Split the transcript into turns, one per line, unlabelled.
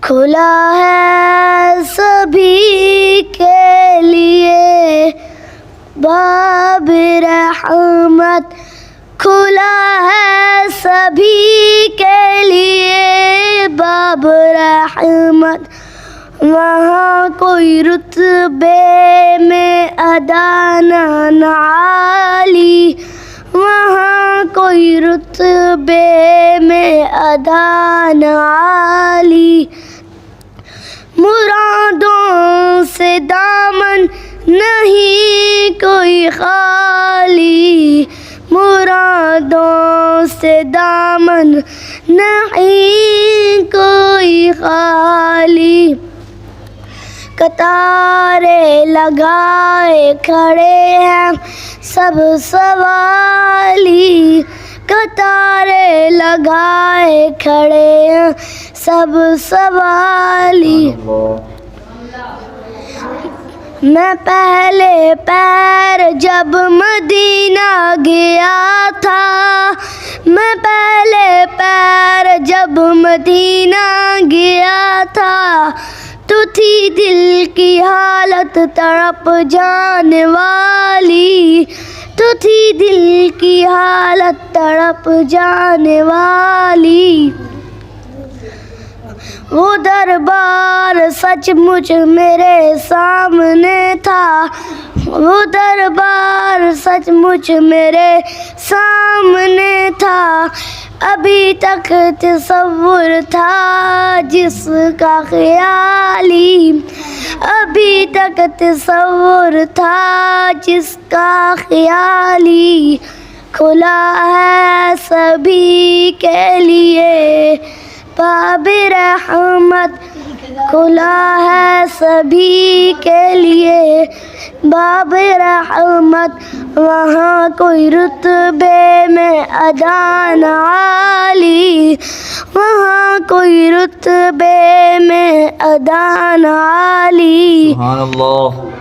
کھلا ہے سبھی کے لیے باب رحمت، کھلا ہے سبھی کے لیے باب رحمت، وہاں کوئی رتبے میں ادانہ عالی، وہاں کوئی رتبے میں ادانہ عالی، مرادوں سے دامن نہیں کوئی خالی، مرادوں سے دامن نہیں کوئی خالی، قطاریں لگائے کھڑے ہیں سب سوالی، قطاریں لگائے کھڑے ہیں سب سوالی، میں پہلے پیر جب مدینہ گیا تھا، میں پہلے پیر جب مدینہ گیا تھا، تو تھی دل کی حالت تڑپ جانے والی، تو تھی دل کی حالت تڑپ جانے والی، وہ دربار سچ مچ میرے سامنے تھا، وہ دربار سچ مچ میرے سامنے تھا، ابھی تک تصور تھا جس کا خیالی، ابھی تک تصور تھا جس کا خیالی، کھلا ہے سبھی کے لیے باب رحمت، کھلا ہے سبھی کے لیے باب رحمت، وہاں کوئی رتبے میں ادانہ عالی، وہاں کوئی رتبے میں ادانہ عالی۔
سبحان اللہ۔